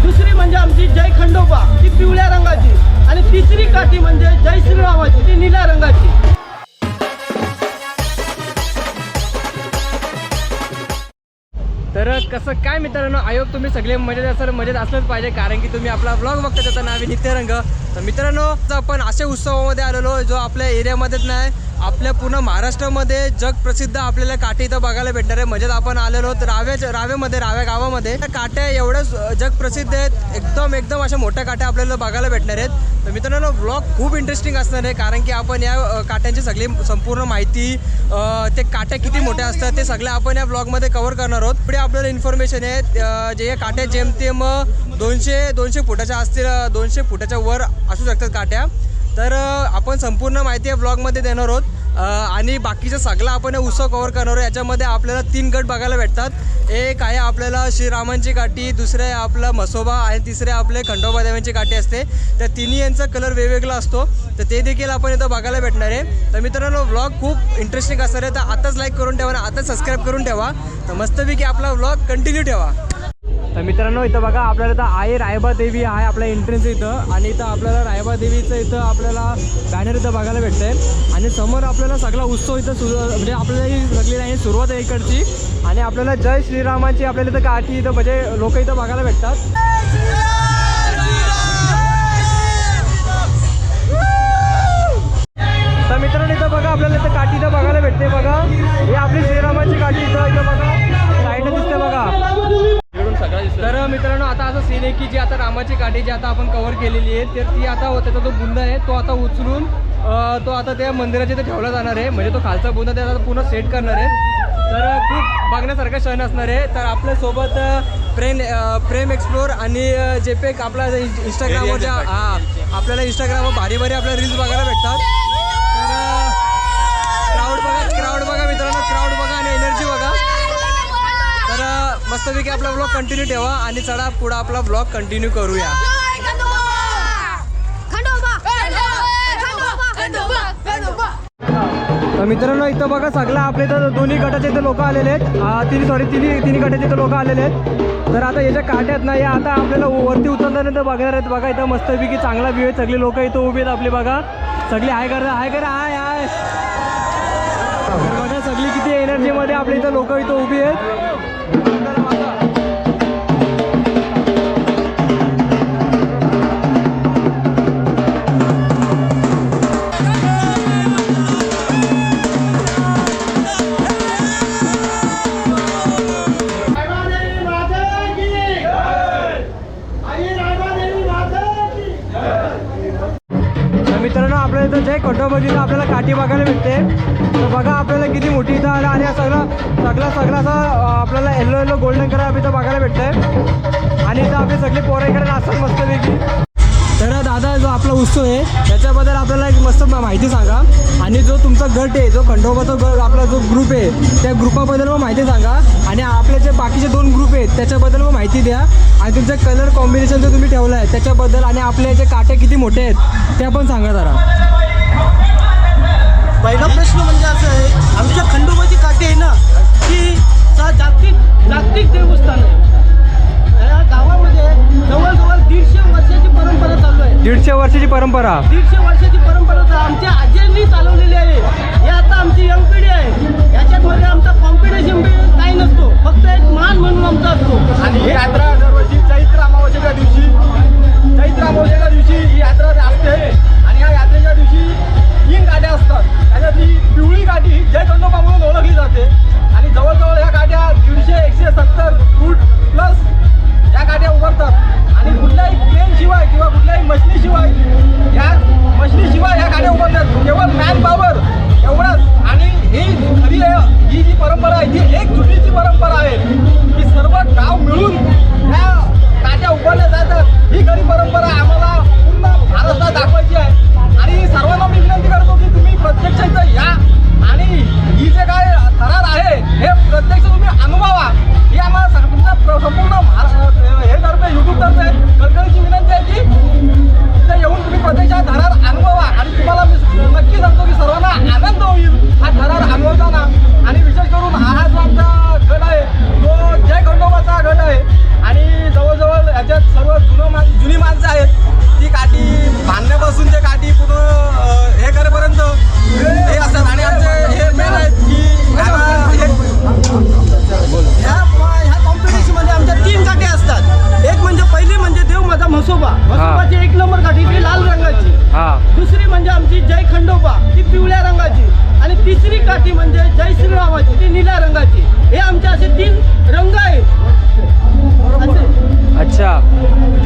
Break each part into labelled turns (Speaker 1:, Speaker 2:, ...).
Speaker 1: दुसरी म्हणजे आमची जय खंडोबा ती पिवळ्या रंगाची आणि तिसरी काठी म्हणजे जय श्रीरामाची ती निळ्या रंगाची.
Speaker 2: तर कसं काय मित्रांनो, आयोग तुम्ही सगळे मजेत असलंच पाहिजे, कारण की तुम्ही आपला ब्लॉग बघता त्याचं नाव आहे नित्यरंग. तर मित्रांनो, आपण अशा उत्सवामध्ये आलेलो जो आपल्या एरियामध्येच नाही, आपल्या पूर्ण महाराष्ट्रामध्ये जगप्रसिद्ध आपल्याला काठी इथं बघायला भेटणार आहे. म्हणजे आपण आलेलो राव्या गावामध्ये त्या काठ्या एवढ्या जगप्रसिद्ध आहेत, एकदम अशा मोठ्या काठ्या आपल्याला बघायला भेटणार आहेत. तर मित्रांनो, ब्लॉग खूप इंटरेस्टिंग असणार आहे, कारण की आपण या काठ्यांची सगळी संपूर्ण माहिती, ते काठ्या किती मोठ्या असतात ते सगळं आपण या ब्लॉगमध्ये कव्हर करणार आहोत. पुढे आपल्याला इन्फॉर्मेशन आहे, जे या काठ्या जेमतेम 200 फुटाच्या असतील, 200 फुटाच्या वर असू शकतात काठ्या. तर आपण संपूर्ण माहिती या ब्लॉगमध्ये देणार आहोत आणि बाकीचं सगळं आपण उत्सव कव्हर करणार आहोत. याच्यामध्ये आपल्याला 3 गट बघायला भेटतात. एक आहे आपल्याला श्रीरामांची काठी, दुसरं आहे आपलं म्हसोबा आणि तिसरे आपले खंडोबा देवांची काठी असते. त्या तिन्ही यांचा कलर वेगवेगळा असतो, तर ते देखील आपण इथं बघायला भेटणार आहे. तर मित्रांनो, ब्लॉग खूप इंटरेस्टिंग असणार आहे. तर आताच लाईक करून ठेवा, आताच सबस्क्राईब करून ठेवा. तर मस्तपैकी आपला ब्लॉग कंटिन्यू ठेवा. तर मित्रांनो, इथं बघा आपल्याला इथं आहे रायबा देवी आहे आपल्या एंट्रन्स इथं, आणि इथं आपल्याला रायबा देवीचं इथं आपल्याला बॅनर इथं बघायला भेटतंय. आणि समोर आपल्याला सगळा उत्सव इथं म्हणजे आपल्याला ही सगळी लाईन सुरुवात आहे इकडची. आणि आपल्याला जय श्रीरामांची आपल्याला इथं काठी इथं म्हणजे लोक इथं बघायला भेटतात. तर मित्रांनो, इथं बघा आपल्याला इथं काठी इथं बघायला भेटते. बघा, ही आपली श्रीरामांची काठी इथं बघा साईडला दिसते बघा. तर मित्रांनो, आता असं सीन आहे की जी आता रामाची काठी जी आता आपण कव्हर केलेली आहे, तर ती आता त्याचा जो बुंदा आहे तो आता उचलून तो आता त्या मंदिराच्या इथे ठेवला जाणार आहे. म्हणजे तो खालचा बुंदा त्याचा पूर्ण सेट करणार आहे. तर खूप बघण्यासारखा क्षण असणार आहे. तर आपल्यासोबत प्रेम एक्सप्लोर आणि जेपेक आपला इंस्टाग्रामवर ज्या आपल्याला इंस्टाग्रामवर भारी आपल्याला रील्स बघायला भेटतात. तर क्राऊड बघा मित्रांनो, क्राऊड बघा आणि एनर्जी बघा. तर मस्तपैकी आपला ब्लॉग कंटिन्यू ठेवा आणि चला पुढे आपला ब्लॉग कंटिन्यू करूया. तर मित्रांनो, इथं बघा सगळं आपले तर दोन्ही गटाचे इथं लोक आलेले आहेत. तिन्ही गटाचे इथं लोक आलेले आहेत. तर आता याच्या काट्यात नाही, आता आपल्याला वरती उतरल्यानंतर बघणार आहेत. बघा इथं मस्तपैकी चांगला व्ह्यू आहे. सगळी लोक इथं उभी आहेत आपली. बघा सगळी हाय बघा सगळी किती एनर्जीमध्ये आपल्या इथं लोक इथं उभी आहेत. मित्रांनो, आपल्या इथं जय खंडोबाची आपल्याला काठी बघायला भेटते. तर बघा आपल्याला किती मोठी इथं आलं आणि सगळं असं आपल्याला येलो गोल्डन कलर इथं बघायला भेटतंय. आणि इथं आपली सगळी पोरं इकडे नाचतात मस्तपैकी. तर दादा, जो आपला उत्सव आहे त्याच्याबद्दल आपल्याला एक मस्त माहिती सांगा. आणि जो तुमचा गट आहे, जो खंडोबाचा गट आपला जो ग्रुप आहे, त्या ग्रुपाबद्दल मग माहिती सांगा. आणि आपले जे बाकीचे 2 ग्रुप आहेत त्याच्याबद्दल मग माहिती द्या. आणि तुमचं कलर कॉम्बिनेशन जो तुम्ही ठेवला आहे त्याच्याबद्दल, आणि आपल्या जे काटे किती मोठे आहेत त्या पण सांगा जरा.
Speaker 1: पहिला प्रश्न म्हणजे असं आहे, आमच्या खंडोबाची काठी आहे ना, ती जागतिक देवस्थान आहे. या गावामध्ये जवळजवळ 150 वर्षाची परंपरा चालू आहे.
Speaker 2: 150 वर्षाची परंपरा.
Speaker 1: 150 वर्षाची परंपरा आमच्या आजींनी चालवलेली आहे. हे आता आमची यंग पिढी आहे. याच्यामध्ये आमचा कॉम्पिटिशन काही नसतो, फक्त एक मान म्हणून आमचा असतो.
Speaker 3: आणि ही यात्रा दरवर्षी चैत्र अमावस्येच्या दिवशी ही यात्रा असते. आणि या यात्रेच्या दिवशी 3 गाड्या असतात. त्याच्यातली पिवळी गाडी ही जय खंडोबा म्हणून ओळखली जाते. आणि जवळजवळ ह्या गाड्या 150-170 फूट प्लस या गाड्या उभारतात. आणि कुठल्याही प्लेनशिवाय किंवा कुठल्याही मशनीशिवाय ह्या गाड्या उभारतात. केवळ मॅन पॉवर एवढंच. आणि ही जी परंपरा आहे ती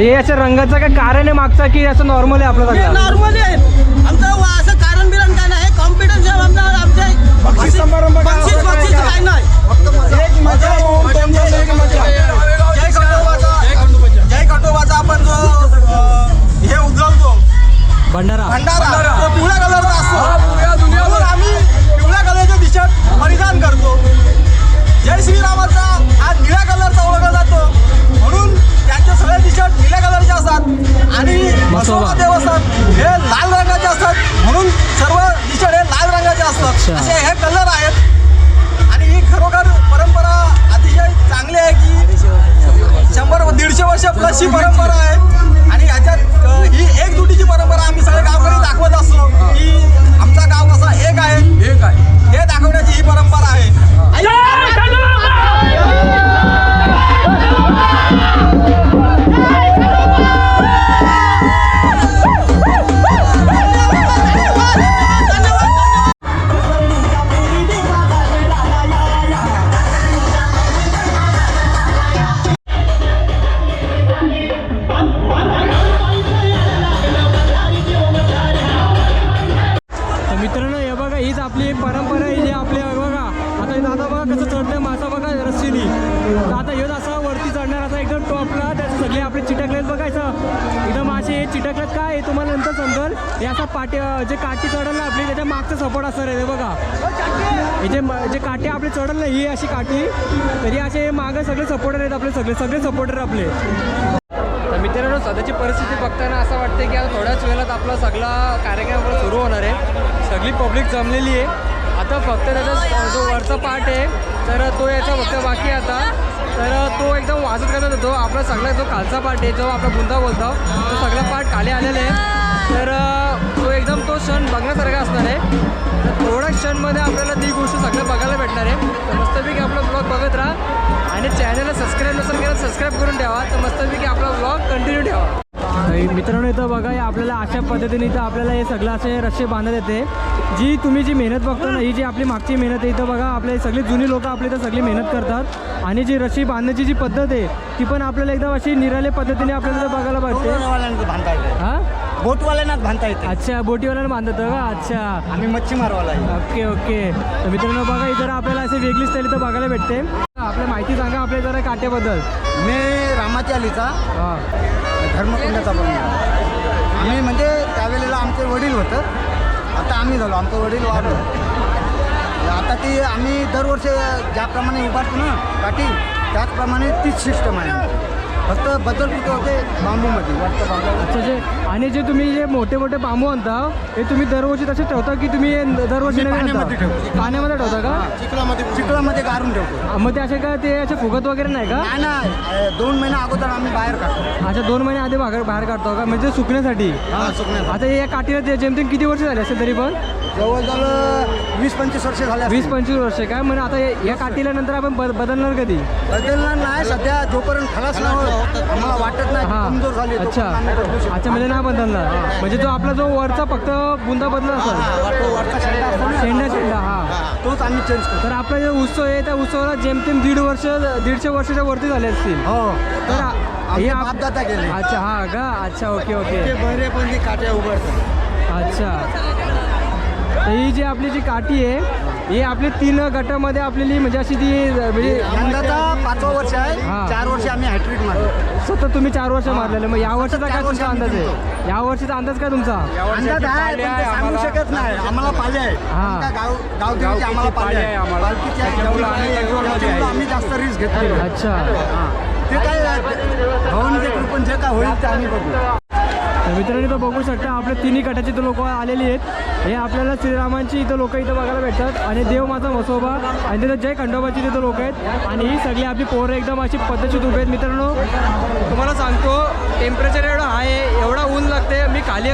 Speaker 2: ते याच्या रंगाचं काय कारण आहे मागचा की असं नॉर्मल आहे आपलं सगळं?
Speaker 1: नॉर्मली आहे आमचं असं कारण बिरण काय नाही कॉम्पिटन्स आमच्या
Speaker 3: बक्षीस समारंभ काय
Speaker 1: बक्षीस
Speaker 3: असं
Speaker 1: बक्षीस
Speaker 3: काय
Speaker 1: काय नाही
Speaker 3: एक मजा एक मजा. जय खंडोबाचा आपण जो हे उजळतो
Speaker 2: भंडारा
Speaker 3: भंडारा तो पिवळ्या कलरचा असतो म्हणून आम्ही पिवळ्या कलरचे टी शर्ट परिधान करतो. जय श्रीरामाचा आज निळ्या कलरचा ओळखला जातो म्हणून त्यांचे सगळे टी शर्ट निळ्या कलरचे असतात आणि मसोबा देवस्थान हे लाल रंगाचे असतात म्हणून सर्व टी शर्ट हे लाल रंगाचे असतात. असे हे कलर आहेत आणि ही खरोखर परंपरा अतिशय चांगली आहे की 100-150 वर्ष प्लस ही परंपरा आहे आणि ह्याच्यात ही एकजुटीची परंपरा आम्ही सगळे गावकरी दाखवत असतो की आमचा गाव कसा एक आहे हे दाखवण्याची ही परंपरा आहे.
Speaker 2: मित्रांनो हे बघा हीच आपली एक परंपरा आहे जी आपली बघा आता हे दादा बघा कसं चढतंय मासा बघा रस्सीनी. तर आता ह्यो असा वरती चढणार असा एकदम टॉपला त्याचे सगळे आपले चिटकलेत बघायचं एकदम मासे हे चिटकलेत काय आहे तुम्हाला नंतर समजेल. हे असा पाटी जे काठी चढल ना आपली त्याच्या मागचं सपोर्ट असणार आहे बघा हे जे काठी आपली चढल ना ही अशी काठी तरी असे मागं सगळे सपोर्टर आहेत आपले सगळे सपोर्टर आपले. तर मित्रांनो सध्याची परिस्थिती बघताना असं वाटते की आता थोड्याच वेळात आपला सगळा कार्यक्रम आपला सुरू होणार आहे. सगळी पब्लिक जमलेली आहे आता फक्त त्याचा जो वरचा पार्ट आहे तर तो याचा फक्त बाकी आहे आता. तर तो एकदम वाजत करत होतो आपला सगळा जो खालचा पार्ट आहे जो आपला बुंदा बोलतो तो सगळा पार्ट खाली आलेला आहे. तर तो एकदम तो क्षण बघण्यासारखा असणार आहे. तर थोड्या क्षणमध्ये आपल्याला ती गोष्ट सगळं बघायला भेटणार आहे. तर मस्तपैकी आपला ब्लॉग बघत राहा आणि चॅनलला सबस्क्राईब नसेल केलं सबस्क्राईब करून ठेवा. तर मस्तपैकी आपला ब्लॉग कंटिन्यू ठेवा. मित्रांनो इथं बघा आपल्याला अशा पद्धतीने इथं आपल्याला हे सगळं असे रस्से बांधत येते. तुम्ही जी मेहनत बघता ना ही जी आपली मागची मेहनत आहे इथं बघा आपले सगळे जुनी लोक आपले इथं सगळी मेहनत करतात आणि जी रस्सी बांधण्याची जी पद्धत आहे ती पण आपल्याला एकदम अशी निराळे पद्धतीने आपल्याला इथं बघायला भेटते. हां
Speaker 1: बोटवाल्यांनाच बांधता येते.
Speaker 2: अच्छा बोटीवाल्याला बांधतात का? अच्छा
Speaker 1: आम्ही मच्छीमारवाला आहे.
Speaker 2: ओके तर मित्रांनो बघा इथं आपल्याला असे वेगळी स्टाईल इथं बघायला भेटते. आपल्या माहिती सांगा आपल्या जरा काट्याबद्दल.
Speaker 1: मी रामाच्या अलीचा
Speaker 2: हां
Speaker 1: धर्मकुंडाचा बनला. आम्ही म्हणजे त्यावेळेला आमचे वडील होतं आता आम्ही झालो आमचं वडील वाढलं आता ती आम्ही दरवर्षी ज्याप्रमाणे उभारतो ना काठी त्याचप्रमाणे तीच सिस्टम आहे फक्त बदल कुठे होते बांबूमध्ये वाटतं बांबू.
Speaker 2: अच्छा जे आणि जे तुम्ही जे मोठे मोठे बांबू आणता हे तुम्ही दरवर्षी तसे ठेवता की तुम्ही दरवर्षी नवीन
Speaker 1: पाण्यामध्ये
Speaker 2: आणता?
Speaker 1: ठेवतो.
Speaker 2: पाण्यामध्ये ठेवता का?
Speaker 1: चिखलामध्ये गारून ठेवतो.
Speaker 2: मग ते असे का ते असे फुगत वगैरे नाही का?
Speaker 1: नाही ना 2 महिना अगोदर आम्ही बाहेर काढतो.
Speaker 2: अच्छा 2 महिने आधी बाहेर काढतो का म्हणजे सुकण्यासाठी?
Speaker 1: हां सुकण्यासाठी.
Speaker 2: आता या काठीला जेमतेम किती वर्ष झाले असेल तरी पण?
Speaker 1: जवळजवळ 20-25 वर्ष झाले.
Speaker 2: 20-25 वर्ष काय म्हणजे आता या काठीला नंतर आपण बदलणार कधी?
Speaker 1: बदलणार नाही सध्या जोपर्यंत खलास नाही होत आम्हाला वाटत नाही
Speaker 2: हां
Speaker 1: कमजोर झाली
Speaker 2: अच्छा अच्छा म्हणजे नाही बदलणार म्हणजे जो आपला जो वरचा फक्त बुंदा बदलला असेल
Speaker 1: वरचा शेंडा असतो ना
Speaker 2: शेंडा हां
Speaker 1: तोच आम्ही चेंज करतो.
Speaker 2: तर आपला जो उत्सव आहे त्या उत्सवाला जेमतेम 150 वर्षाच्या वरती झाले असतील.
Speaker 1: हो
Speaker 2: तर हे
Speaker 1: आमचे बापदादा गेले.
Speaker 2: अच्छा हा का अच्छा ओके ओके
Speaker 1: ते बरे पण ती काट्या उघडतात.
Speaker 2: अच्छा तर ही जी आपली जी काठी आहे ही आपली 3 गटामध्ये आपली म्हणजे अशी ती म्हणजे
Speaker 1: यंदाचा 5वं वर्ष आहे.
Speaker 2: हां.
Speaker 1: 4 वर्ष आम्ही हॅट्रिक मारलो.
Speaker 2: सतत तुम्ही 4 वर्ष मारलेले मग या वर्षीचा काय
Speaker 1: 4
Speaker 2: तुमचा
Speaker 1: वर्ष
Speaker 2: अंदाज
Speaker 1: आम्ही
Speaker 2: आहे? या वर्षीचा अंदाज काय तुमचा?
Speaker 1: अंदाज आहे पण ते सांगू शकत नाही आम्हाला पाले आहे.
Speaker 2: हां.
Speaker 1: गावदेवीची आम्हाला पाले आहे. पालखीची आहे. त्याच्यामुळं आम्ही जास्त रिस्क घेतली.
Speaker 2: अच्छा
Speaker 1: ते काय भवानीच्या कृपण जे काय होईल ते आम्ही बघू.
Speaker 2: तर मित्रांनो इथं बघू शकता आपल्या 3 गटाची इथं लोक आलेली आहेत. हे आपल्याला श्रीरामांची इथं लोक इथं बघायला भेटतात आणि देव माझा मसोबा आणि तिथं जय खंडोबाची तिथं लोक आहेत आणि ही सगळी आपली पोरं एकदम अशी पद्धतशीर उभे आहेत. मित्रांनो तुम्हाला सांगतो टेम्परेचर एवढं आहे एवढा ऊन लागते मी खाली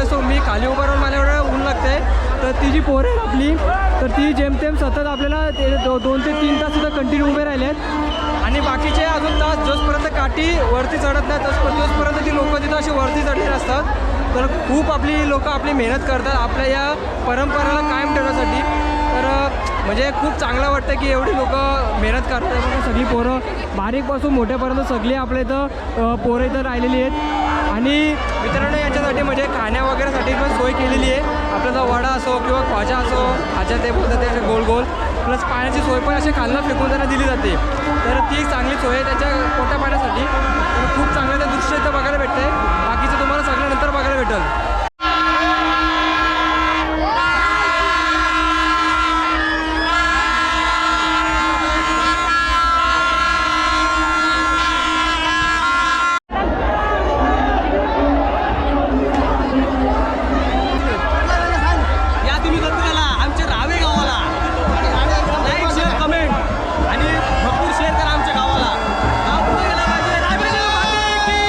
Speaker 2: खाली उभं राहून मला एवढं ऊन लागते. तर ती जी पोरं आहेत आपली तर ती जेमतेम सतत आपल्याला 2 ते 3 तास सुद्धा कंटिन्यू उभे राहिले आहेत आणि बाकीचे अजून तास जोपर्यंत काठी वरती चढत नाही तोपर्यंत ती लोकं तिथं अशी वरती चढलेली असतात. तर खूप आपली लोकं आपली मेहनत करतात आपल्या या परंपरेला कायम ठेवण्यासाठी. तर म्हणजे खूप चांगलं वाटतं की एवढी लोकं मेहनत करतात. सगळी पोरं बारीकपासून मोठ्यापर्यंत सगळी आपल्या इथं पोरं इथं राहिलेली आहेत. आणि मित्रांनो यांच्यासाठी म्हणजे खाण्या वगैरेसाठी पण सोय केलेली आहे. आपल्याला वडा असो किंवा ख्वाजा असो, खाजा ते बोलतात ते असे गोल गोल, प्लस पाण्याची सोय पण असे खालनं फेकून त्यांना दिली जाते. तर ती एक चांगली सोय आहे त्यांच्या पोटा पाण्यासाठी. तर खूप चांगलं ते दृश्य इथं बघायला भेटतंय. बाकीचं तुम्हाला सगळं नंतर बघायला भेटेल.
Speaker 1: या तुम्ही गणपतीला आमच्या रावे गावाला लाईक शेअर कमेंट आणि भरपूर शेअर करा आमच्या गावाला. गाव पुढे गेला पाहिजे. रावेची माती की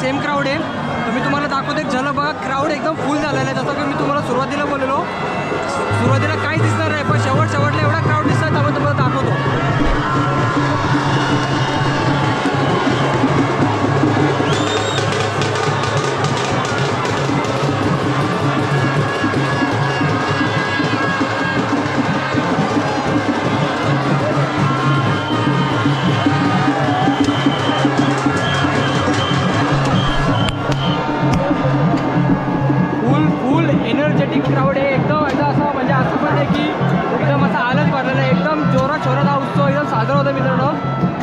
Speaker 2: सेम क्राऊड आहे. तर मी तुम्हाला दाखवतो एक झलक बघा. क्राऊड एकदम फुल झालेला आहे. जसं की मी तुम्हाला सुरुवातीला बोललो, सुरुवातीला काहीच दिसणार नाही, पण शेवटला एवढा क्राऊड दिसतोय. त्यामुळे तुम्हाला दाखवतो. एनर्जेटिक क्राऊड आहे एकदम. असं म्हणजे असं पण आहे की एकदम असा आलच भरलेला आहे. एकदम जोरात हा उत्सव एकदम साजरा होता मित्रांनो.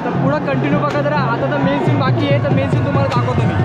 Speaker 2: तर पुढं कंटिन्यू बघा जरा. आता तर मेन सीन बाकी आहे, तर मेन सीन तुम्हाला दाखवतो मी.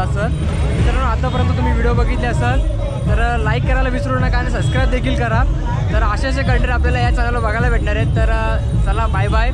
Speaker 2: झाला असेल. मित्रांनो आतापर्यंत तुम्ही व्हिडिओ बघितले असाल तर लाईक करायला विसरू नका आणि सबस्क्राईब देखील करा. तर असे कंटेंट आपल्याला या चॅनलवर बघायला भेटणार आहेत. तर चला बाय बाय.